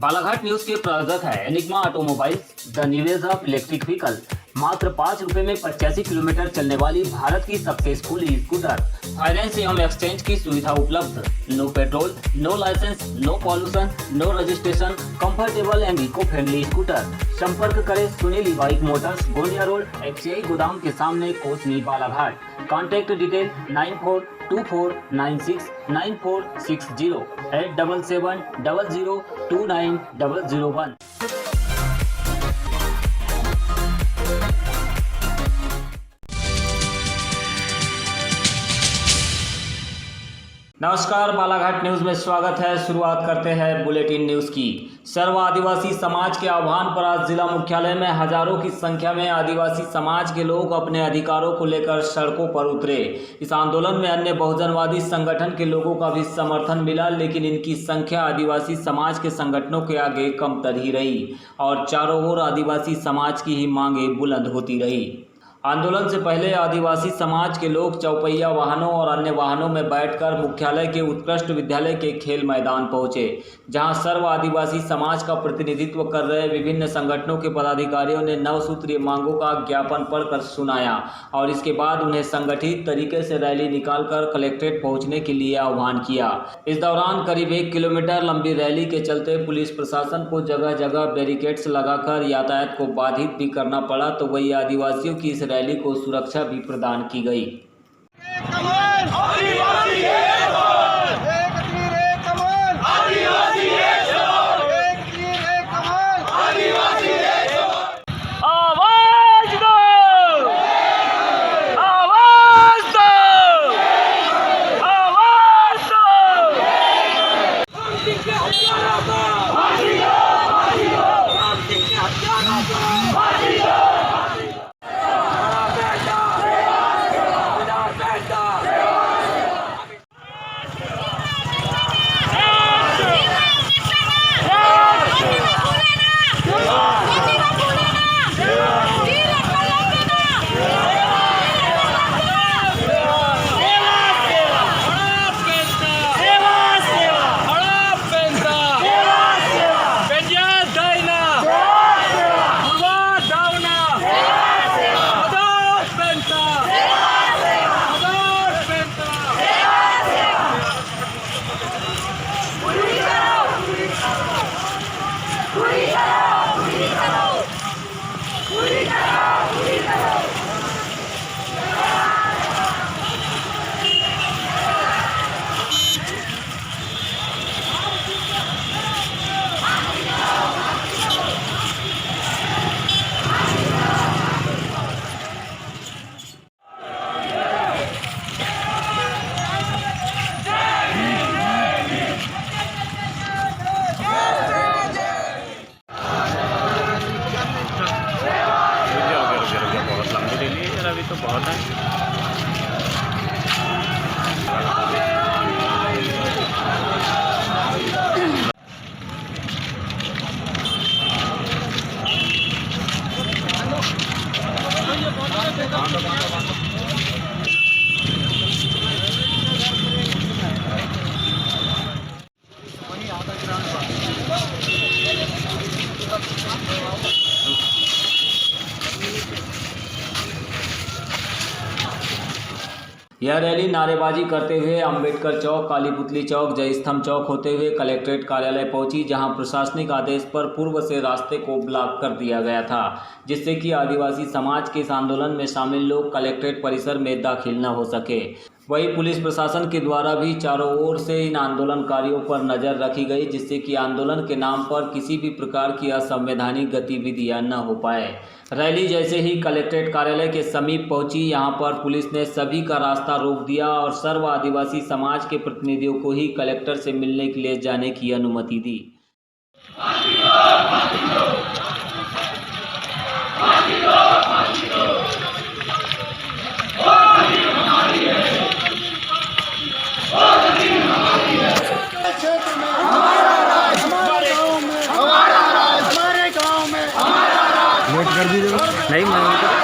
Balaghat news के प्रायोजक है Enigma automobiles, the new age of electric vehicle. मात्र 5 रुपए में 85 किलोमीटर चलने वाली भारत की सक्सेसफुल ई स्कूटर। फाइनेंस एवं एक्सचेंज की सुविधा उपलब्ध। No petrol, no licence, no pollution, no registration, comfortable and eco friendly scooter. संपर्क करें Sunil bike motors, Gondia road, FCI गोदाम के सामने, कोसनी, बालाघाट। Contact detail 9424969460 8770029001। नमस्कार, बालाघाट न्यूज में स्वागत है। शुरुआत करते हैं बुलेटिन न्यूज की। सर्व आदिवासी समाज के आह्वान पर आज जिला मुख्यालय में हजारों की संख्या में आदिवासी समाज के लोग अपने अधिकारों को लेकर सड़कों पर उतरे। इस आंदोलन में अन्य बहुजनवादी संगठन के लोगों का भी समर्थन मिला, लेकिन इनकी संख्या आदिवासी समाज के संगठनों के आगे कमतर ही रही और चारों ओर आदिवासी समाज की ही मांगें बुलंद होती रही। आंदोलन से पहले आदिवासी समाज के लोग चौपहिया वाहनों और अन्य वाहनों में बैठकर मुख्यालय के उत्कृष्ट विद्यालय के खेल मैदान पहुंचे, जहां सर्व आदिवासी समाज का प्रतिनिधित्व कर रहे विभिन्न संगठनों के पदाधिकारियों ने 9 सूत्रीय मांगों का ज्ञापन पढ़कर सुनाया और इसके बाद उन्हें संगठित तरीके से रैली निकालकर कलेक्ट्रेट पहुंचने के लिए आह्वान किया। इस दौरान करीब 1 किलोमीटर लंबी रैली के चलते पुलिस प्रशासन को जगह जगह बैरिकेड्स लगाकर यातायात को बाधित भी करना पड़ा, तो वही आदिवासियों की इस रैली को सुरक्षा भी प्रदान की गई। अभी तो बहुत है। यह रैली नारेबाजी करते हुए अंबेडकर चौक, काली पुतली चौक, जय स्तंभ चौक होते हुए कलेक्ट्रेट कार्यालय पहुंची, जहां प्रशासनिक आदेश पर पूर्व से रास्ते को ब्लॉक कर दिया गया था, जिससे कि आदिवासी समाज के इस आंदोलन में शामिल लोग कलेक्ट्रेट परिसर में दाखिल न हो सके। वहीं पुलिस प्रशासन के द्वारा भी चारों ओर से इन आंदोलनकारियों पर नजर रखी गई, जिससे कि आंदोलन के नाम पर किसी भी प्रकार की असंवैधानिक गतिविधियां न हो पाए। रैली जैसे ही कलेक्ट्रेट कार्यालय के समीप पहुंची, यहां पर पुलिस ने सभी का रास्ता रोक दिया और सर्व आदिवासी समाज के प्रतिनिधियों को ही कलेक्टर से मिलने के लिए जाने की अनुमति दी। कर दीजिए। नहीं मैं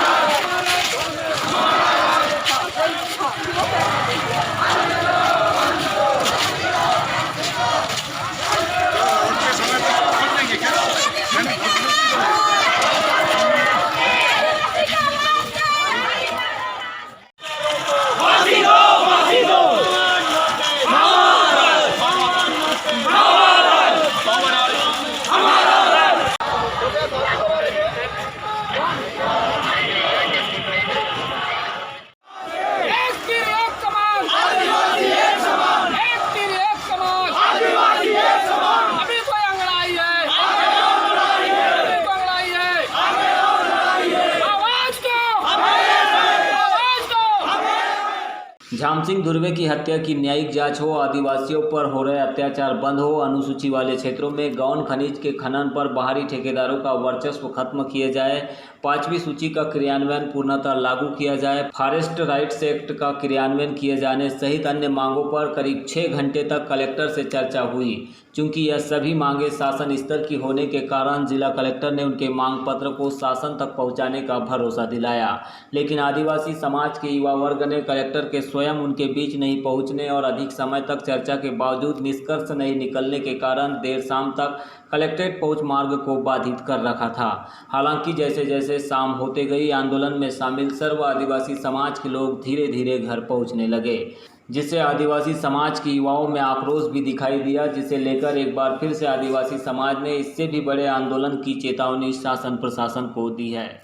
राम सिंह धुर्वे की हत्या की न्यायिक जांच हो, आदिवासियों पर हो रहे अत्याचार बंद हो, अनुसूची वाले क्षेत्रों में गौण खनिज के खनन पर बाहरी ठेकेदारों का वर्चस्व खत्म किए जाए, 5वीं सूची का क्रियान्वयन पूर्णतः लागू किया जाए, फॉरेस्ट राइट्स एक्ट का क्रियान्वयन किए जाने सहित अन्य मांगों पर करीब 6 घंटे तक कलेक्टर से चर्चा हुई। चूंकि यह सभी मांगे शासन स्तर की होने के कारण जिला कलेक्टर ने उनके मांग पत्र को शासन तक पहुंचाने का भरोसा दिलाया, लेकिन आदिवासी समाज के युवा वर्ग ने कलेक्टर के स्वयं उनके बीच नहीं पहुंचने और अधिक समय तक चर्चा के बावजूद निष्कर्ष नहीं निकलने के कारण देर शाम तक कलेक्ट्रेट पहुंच मार्ग को बाधित कर रखा था। हालांकि जैसे जैसे शाम होते गई, आंदोलन में शामिल सर्व आदिवासी समाज के लोग धीरे धीरे घर पहुंचने लगे, जिससे आदिवासी समाज के युवाओं में आक्रोश भी दिखाई दिया, जिसे लेकर एक बार फिर से आदिवासी समाज ने इससे भी बड़े आंदोलन की चेतावनी शासन प्रशासन को दी है।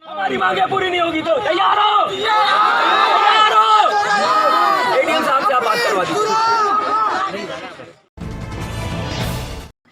हमारी मांगे पूरी नहीं होगी तो तैयार हो, तैयार हो। एडीएम साहब से आप बात करवा दीजिए।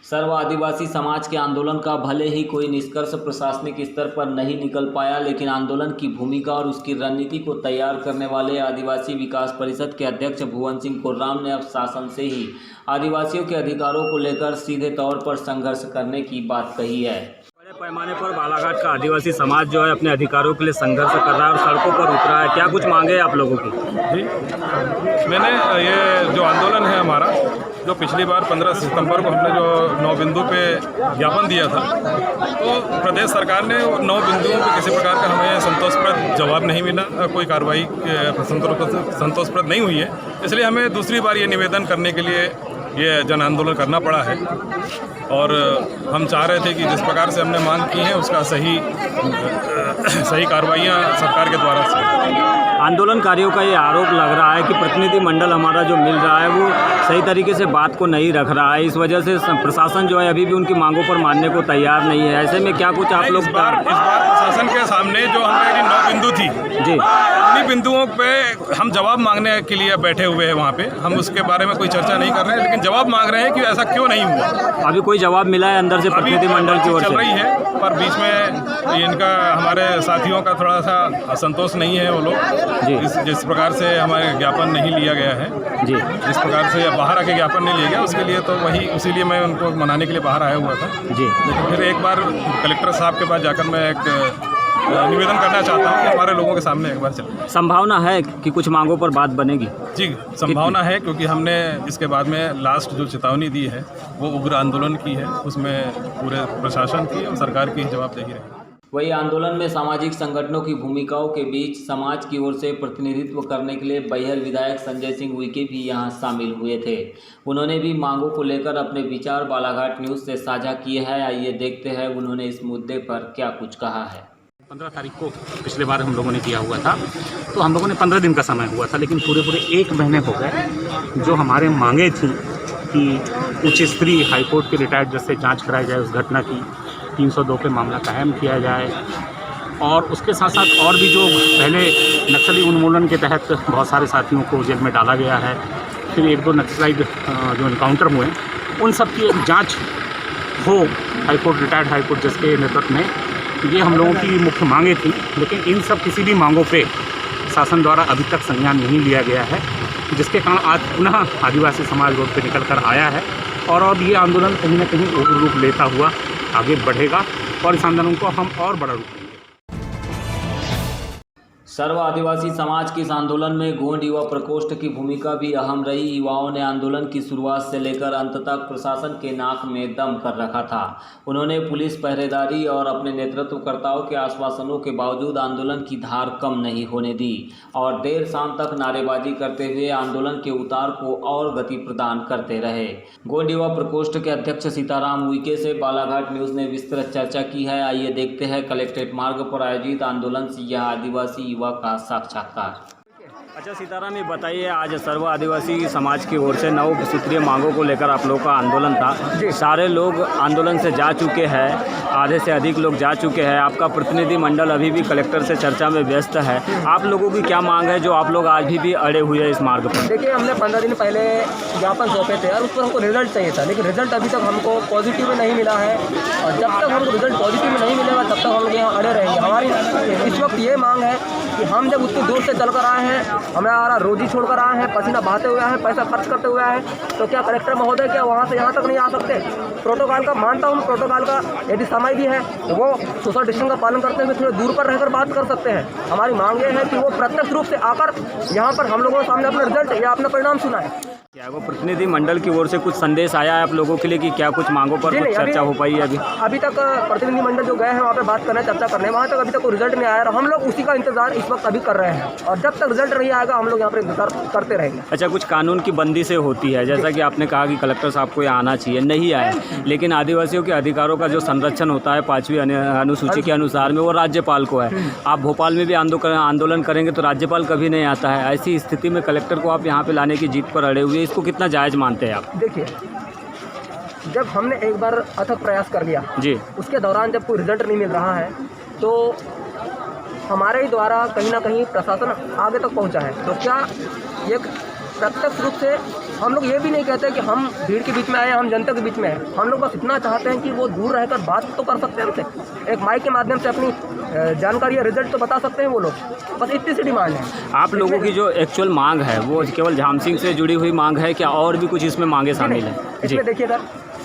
सर्व आदिवासी समाज के आंदोलन का भले ही कोई निष्कर्ष प्रशासनिक स्तर पर नहीं निकल पाया, लेकिन आंदोलन की भूमिका और उसकी रणनीति को तैयार करने वाले आदिवासी विकास परिषद के अध्यक्ष भुवन सिंह कुर्राम ने अब शासन से ही आदिवासियों के अधिकारों को लेकर सीधे तौर पर संघर्ष करने की बात कही है। बड़े पैमाने पर बालाघाट का आदिवासी समाज जो है अपने अधिकारों के लिए संघर्ष कर रहा है और सड़कों पर उतरा है। क्या कुछ मांगे आप लोगों की? जी, मैंने ये जो आंदोलन है हमारा, जो पिछली बार 15 सितंबर को हमने जो 9 बिंदु पे ज्ञापन दिया था, तो प्रदेश सरकार ने 9 बिंदुओं पे किसी प्रकार का हमें संतोषप्रद जवाब नहीं मिला, कोई कार्रवाई संतोषप्रद नहीं हुई है। इसलिए हमें दूसरी बार ये निवेदन करने के लिए ये जन आंदोलन करना पड़ा है। और हम चाह रहे थे कि जिस प्रकार से हमने मांग की है उसका सही कार्रवाइयाँ सरकार के द्वारा से। आंदोलनकारियों का ये आरोप लग रहा है कि प्रतिनिधि मंडल हमारा जो मिल रहा है वो सही तरीके से बात को नहीं रख रहा है, इस वजह से प्रशासन जो है अभी भी उनकी मांगों पर मानने को तैयार नहीं है। ऐसे में क्या कुछ आप लोग इस बार प्रशासन के सामने जो हमारी 9 बिंदु थी जी, उन्हीं बिंदुओं पे हम जवाब मांगने के लिए बैठे हुए हैं वहाँ पे। हम उसके बारे में कोई चर्चा नहीं कर रहे हैं, लेकिन जवाब मांग रहे हैं कि ऐसा क्यों नहीं हुआ। अभी कोई जवाब मिला है अंदर से प्रतिनिधि मंडल की ओर से? चल रही है, पर बीच में इनका हमारे साथियों का थोड़ा सा असंतोष नहीं है। वो लोग जिस प्रकार से हमारे ज्ञापन नहीं लिया गया है जी, जिस प्रकार से बाहर आके ज्ञापन नहीं लिया गया, उसके लिए तो इसीलिए मैं उनको मनाने के लिए बाहर आया हुआ था जी। लेकिन फिर एक बार कलेक्टर साहब के पास जाकर मैं एक निवेदन करना चाहता हूँ कि हमारे लोगों के सामने एक बार चलें। संभावना है कि कुछ मांगों पर बात बनेगी? जी, संभावना है, क्योंकि हमने इसके बाद में लास्ट जो चेतावनी दी है वो उग्र आंदोलन की है, उसमें पूरे प्रशासन की और सरकार की जवाबदेही रहेगी। वही आंदोलन में सामाजिक संगठनों की भूमिकाओं के बीच समाज की ओर से प्रतिनिधित्व करने के लिए बैहर विधायक संजय सिंह उइके भी यहां शामिल हुए थे। उन्होंने भी मांगों को लेकर अपने विचार बालाघाट न्यूज़ से साझा किए हैं। आइए देखते हैं उन्होंने इस मुद्दे पर क्या कुछ कहा है। 15 तारीख को पिछले बार हम लोगों ने किया हुआ था, तो हम लोगों ने 15 दिन का समय हुआ था, लेकिन पूरे 1 महीने हो गए। जो हमारे मांगे थी कि उच्च स्तरीय हाईकोर्ट के रिटायर्ड जज से जांच कराई जाए उस घटना की, 302 पे मामला कायम किया जाए, और उसके साथ साथ और भी जो पहले नक्सली उन्मूलन के तहत बहुत सारे साथियों को जेल में डाला गया है, फिर 1-2 नक्सलाइट जो इनकाउंटर हुए, उन सब की एक जाँच हो हाईकोर्ट रिटायर्ड हाईकोर्ट जज के नेतृत्व में, ये हम लोगों की मुख्य मांगे थी। लेकिन इन सब किसी भी मांगों पे शासन द्वारा अभी तक संज्ञान नहीं लिया गया है, जिसके कारण आज पुनः आदिवासी समाज रोड पे निकल कर आया है और अब ये आंदोलन कहीं ना कहीं उग्र रूप लेता हुआ आगे बढ़ेगा और इस आंदोलन को हम और बड़ा रूप देंगे। सर्व आदिवासी समाज के इस आंदोलन में गोंड युवा प्रकोष्ठ की भूमिका भी अहम रही। युवाओं ने आंदोलन की शुरुआत से लेकर अंत तक प्रशासन के नाक में दम कर रखा था। उन्होंने पुलिस पहरेदारी और अपने नेतृत्वकर्ताओं के आश्वासनों के बावजूद आंदोलन की धार कम नहीं होने दी और देर शाम तक नारेबाजी करते हुए आंदोलन के उतार को और गति प्रदान करते रहे। गोंड युवा प्रकोष्ठ के अध्यक्ष सीताराम उइके से बालाघाट न्यूज़ ने विस्तृत चर्चा की है। आइए देखते हैं कलेक्ट्रेट मार्ग पर आयोजित आंदोलन से यह आदिवासी युवा का साक्षात्कार। अच्छा सीताराम, ये बताइए, आज सर्व आदिवासी समाज की ओर से 9 सूत्रीय मांगों को लेकर आप लोगों का आंदोलन था। सारे लोग आंदोलन से जा चुके हैं, आधे से अधिक लोग जा चुके हैं। आपका प्रतिनिधिमंडल अभी भी कलेक्टर से चर्चा में व्यस्त है। आप लोगों की क्या मांग है जो आप लोग आज भी अड़े हुए हैं इस मार्ग पर? देखिए, हमने 15 दिन पहले ज्ञापन सौंपे थे और उस पर हमको रिजल्ट चाहिए था, लेकिन रिजल्ट अभी तक हमको पॉजिटिव में नहीं मिला है। और जब तक हमको रिजल्ट पॉजिटिव में नहीं मिलेगा तब तक हम लोग यहाँ अड़े रहेंगे। हमारी इस वक्त ये मांग है कि हम जब उसके दूर से चल कर आए हैं, हमारा रोजी छोड़ कर आए हैं, पसीना बहाते हुए आए हैं, पैसा खर्च करते हुए आए हैं, तो क्या कलेक्टर महोदय क्या वहाँ से यहाँ तक नहीं आ सकते? प्रोटोकॉल का मानता हूँ, प्रोटोकॉल का यदि समय भी है तो वो सोशल डिस्टेंस का पालन करते हुए थोड़े दूर पर रहकर बात कर सकते हैं। हमारी मांग ये है कि वो प्रत्यक्ष रूप से आकर यहाँ पर हम लोगों के सामने अपना रिजल्ट या अपना परिणाम सुनाए। क्या वो प्रतिनिधि मंडल की ओर से कुछ संदेश आया है आप लोगों के लिए कि क्या कुछ मांगों पर कुछ चर्चा हो पाई है? अभी तक प्रतिनिधि मंडल जो गए हैं वहाँ पे बात करने, चर्चा करने, वहाँ तक अभी तक कोई रिजल्ट नहीं आया और हम लोग उसी का इंतजार इस वक्त अभी कर रहे हैं और जब तक रिजल्ट नहीं आएगा हम लोग यहाँ पर इंतजार करते रहेंगे। अच्छा, कुछ कानून की बंदी से होती है, जैसा कि आपने कहा कि कलेक्टर साहब को यहाँ आना चाहिए, नहीं आए, लेकिन आदिवासियों के अधिकारों का जो संरक्षण होता है 5वीं अनुसूची के अनुसार में वो राज्यपाल को है। आप भोपाल में भी आंदोलन करेंगे तो राज्यपाल कभी नहीं आता है। ऐसी स्थिति में कलेक्टर को आप यहाँ पे लाने की जीत पर अड़े हुए, इसको कितना जायज़ मानते हैं आप? देखिए, जब हमने एक बार अथक प्रयास कर लिया जी, उसके दौरान जब कोई रिजल्ट नहीं मिल रहा है तो हमारे ही द्वारा कहीं ना कहीं प्रशासन आगे तक पहुंचा है। तो क्या ये प्रत्यक्ष रूप से हम लोग ये भी नहीं कहते कि हम भीड़ के बीच में आए, हम जनता के बीच में हैं। हम लोग बस इतना चाहते हैं कि वो दूर रहकर बात तो कर सकते हैं हमसे, एक माइक के माध्यम से अपनी जानकारी या रिजल्ट तो बता सकते हैं वो लोग, बस इतनी सी डिमांड है। आप लोगों की जो एक्चुअल मांग है वो केवल झाम सिंह से जुड़ी हुई मांग है, क्या और भी कुछ इसमें मांगे शामिल है? इसमें देखिए सर,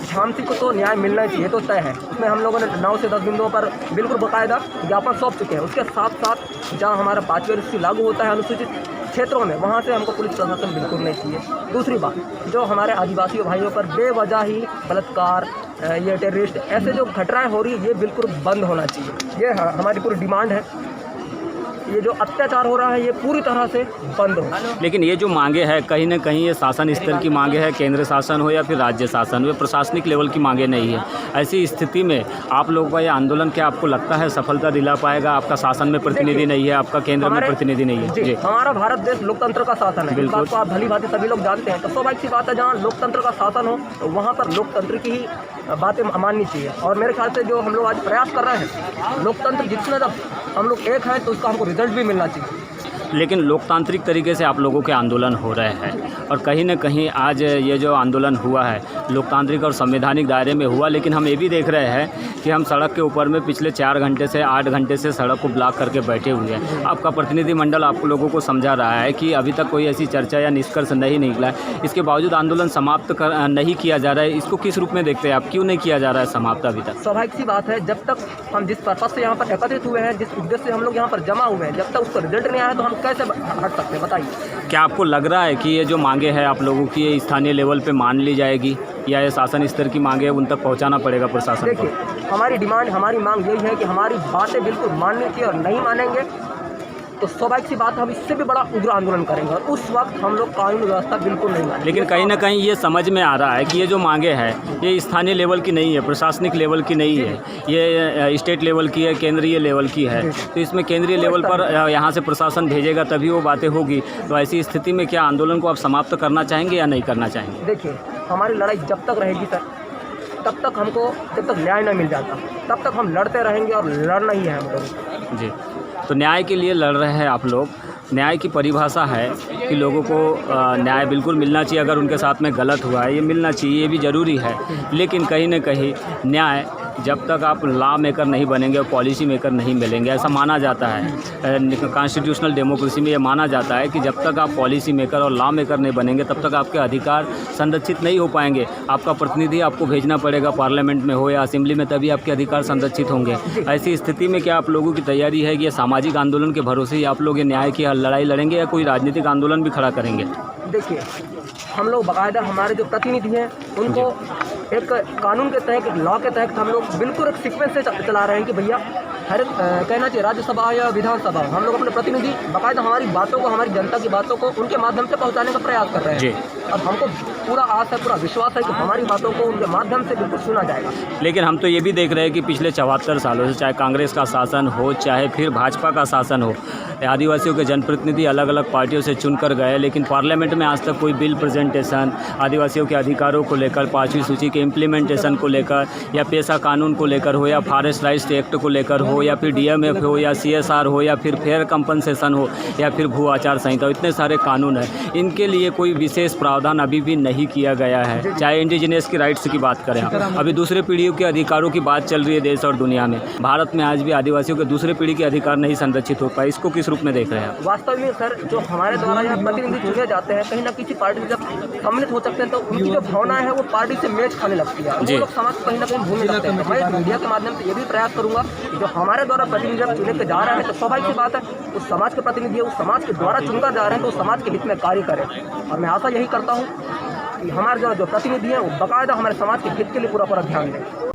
झाम सिंह को तो न्याय मिलना चाहिए, तो तय है। उसमें हम लोगों ने 9 से 10 बिंदुओं पर बिल्कुल बाकायदा ज्ञापन सौंप चुके हैं। उसके साथ साथ जहाँ हमारा 5वीं अनुसूची लागू होता है अनुसूचित क्षेत्रों में, वहाँ से हमको पुलिस प्रशासन बिल्कुल नहीं चाहिए। दूसरी बात, जो हमारे आदिवासी भाइयों पर बेवजह ही बलात्कार, ये टेररिस्ट, ऐसे जो घटनाएं हो रही है ये बिल्कुल बंद होना चाहिए। ये हमारी पूरी डिमांड है। ये जो अत्याचार हो रहा है ये पूरी तरह से बंद हो। लेकिन ये जो मांगे हैं कहीं ना कहीं ये शासन स्तर की मांगे है, केंद्र शासन हो या फिर राज्य शासन हो, प्रशासनिक लेवल की मांगे नहीं है। ऐसी स्थिति में आप लोगों का ये आंदोलन क्या आपको लगता है सफलता दिला पाएगा? आपका शासन में प्रतिनिधि नहीं है, आपका केंद्र में प्रतिनिधि नहीं है। जी, हमारा भारत देश लोकतंत्र का शासन है, बिल्कुल आप भली भांति सभी लोग जानते हैं। तो स्वाभाविक सी बात है, जहाँ लोकतंत्र का शासन हो तो वहाँ पर लोकतंत्र की ही बातें माननी चाहिए। और मेरे ख्याल से जो हम लोग आज प्रयास कर रहे हैं, लोकतंत्र जितना जब हम लोग एक हैं तो उसका हमको रिजल्ट भी मिलना चाहिए। लेकिन लोकतांत्रिक तरीके से आप लोगों के आंदोलन हो रहे हैं और कहीं न कहीं आज ये जो आंदोलन हुआ है लोकतांत्रिक और संवैधानिक दायरे में हुआ, लेकिन हम ये भी देख रहे हैं कि हम सड़क के ऊपर में पिछले 4 घंटे से 8 घंटे से सड़क को ब्लॉक करके बैठे हुए हैं। आपका प्रतिनिधिमंडल आप लोगों को समझा रहा है कि अभी तक कोई ऐसी चर्चा या निष्कर्ष नहीं निकला है, इसके बावजूद आंदोलन समाप्त नहीं किया जा रहा है। इसको किस रूप में देखते हैं आप? क्यों नहीं किया जा रहा है समाप्त अभी तक? स्वाभाविक सी बात है, जब तक हम जिस पर्पज से यहाँ पर एकत्रित हुए हैं, जिस उद्देश्य से हम लोग यहाँ पर जमा हुए हैं, जब तक उसका रिजल्ट नहीं आया तो हम कैसे हट सकते हैं, बताइए। क्या आपको लग रहा है कि ये जो मांगे हैं आप लोगों की ये स्थानीय लेवल पे मान ली जाएगी या ये शासन स्तर की मांगे है उन तक पहुंचाना पड़ेगा प्रशासन को? देखिए, हमारी डिमांड, हमारी मांग यही है कि हमारी बातें बिल्कुल माननी चाहिए और नहीं मानेंगे तो स्वाभाविक सी बात, हम इससे भी बड़ा उग्र आंदोलन करेंगे और उस वक्त हम लोग कानून व्यवस्था बिल्कुल नहीं मानेंगे। लेकिन कहीं ना कहीं ये समझ में आ रहा है कि ये जो मांगे हैं ये स्थानीय लेवल की नहीं है, प्रशासनिक लेवल की नहीं है, ये स्टेट लेवल की है, केंद्रीय लेवल की है। तो इसमें केंद्रीय लेवल पर यहाँ से प्रशासन भेजेगा तभी वो बातें होगी। तो ऐसी स्थिति में क्या आंदोलन को आप समाप्त करना चाहेंगे या नहीं करना चाहेंगे? देखिए, हमारी लड़ाई जब तक रहेगी सर, तब तक हमको जब तक न्याय न मिल जाता तब तक हम लड़ते रहेंगे और लड़ना ही है हम लोग। जी, तो न्याय के लिए लड़ रहे हैं आप लोग। न्याय की परिभाषा है कि लोगों को न्याय बिल्कुल मिलना चाहिए, अगर उनके साथ में गलत हुआ है ये मिलना चाहिए, ये भी ज़रूरी है। लेकिन कहीं ना कहीं न्याय जब तक आप लॉ मेकर नहीं बनेंगे और पॉलिसी मेकर नहीं मिलेंगे, ऐसा माना जाता है कॉन्स्टिट्यूशनल डेमोक्रेसी में, ये माना जाता है कि जब तक आप पॉलिसी मेकर और लॉ मेकर नहीं बनेंगे तब तक आपके अधिकार संरक्षित नहीं हो पाएंगे। आपका प्रतिनिधि आपको भेजना पड़ेगा पार्लियामेंट में हो या असेंबली में, तभी आपके अधिकार संरक्षित होंगे। ऐसी स्थिति में क्या आप लोगों की तैयारी है कि ये सामाजिक आंदोलन के भरोसे ही आप लोग ये न्याय की लड़ाई लड़ेंगे या कोई राजनीतिक आंदोलन भी खड़ा करेंगे? देखिए, हम लोग बाकायदा हमारे जो प्रतिनिधि हैं उनको एक कानून के तहत, एक लॉ के तहत हम लोग बिल्कुल एक सीक्वेंस से चला रहे हैं कि भैया हर कहना चाहिए राज्यसभा या विधानसभा, हम लोग अपने प्रतिनिधि बाकायदा हमारी बातों को, हमारी जनता की बातों को उनके माध्यम से पहुंचाने का प्रयास कर रहे हैं। अब हमको पूरा आस है, पूरा विश्वास है कि हमारी बातों को उनके माध्यम से बिल्कुल सुना जाएगा। लेकिन हम तो ये भी देख रहे हैं कि पिछले 74 सालों से चाहे कांग्रेस का शासन हो चाहे फिर भाजपा का शासन हो, आदिवासियों के जनप्रतिनिधि अलग अलग पार्टियों से चुनकर गए, लेकिन पार्लियामेंट में आज तक कोई बिल प्रेजेंटेशन आदिवासियों के अधिकारों को लेकर, 5वीं सूची के इम्प्लीमेंटेशन को लेकर, या पेशा कानून को लेकर हो, या फॉरेस्ट राइट्स एक्ट को लेकर हो, या फिर DMF हो, या CSR हो, या फिर फेयर कंपनसेशन हो, या फिर भू आचार संहिता, इतने सारे कानून हैं, इनके लिए कोई विशेष प्रावधान अभी भी नहीं किया गया है। चाहे इंडिजिनियस की राइट्स की बात करें, अभी दूसरे पीढ़ियों के अधिकारों की बात चल रही है देश और दुनिया में। भारत में आज भी आदिवासियों के दूसरे पीढ़ी के अधिकार नहीं संरक्षित हो पाए, इसको किस रूप में देख रहे हैं आप? वास्तव में सर, जो हमारे द्वारा यहाँ प्रतिनिधि चुने जाते हैं, कहीं ना किसी पार्टी से जब सम्मिलित हो सकते हैं तो उनकी जो भावनाएं है वो पार्टी से मैच खाने लगती है, वो लोग समाज को कहीं ना कहीं भूलने लगते हैं। मैं मीडिया के माध्यम से ये भी प्रयास करूंगा कि जो हमारे द्वारा प्रतिनिधि जब चुने के जा रहे हैं तो स्वाभाविक सी बात है, उस समाज के प्रतिनिधि है, उस समाज के द्वारा चुनकर जा रहे हैं तो उस समाज के हित में कार्य करें। और मैं आशा यही करता हूँ कि हमारे जो प्रतिनिधि हैं वो बाकायदा हमारे समाज के हित के लिए पूरा ध्यान दें।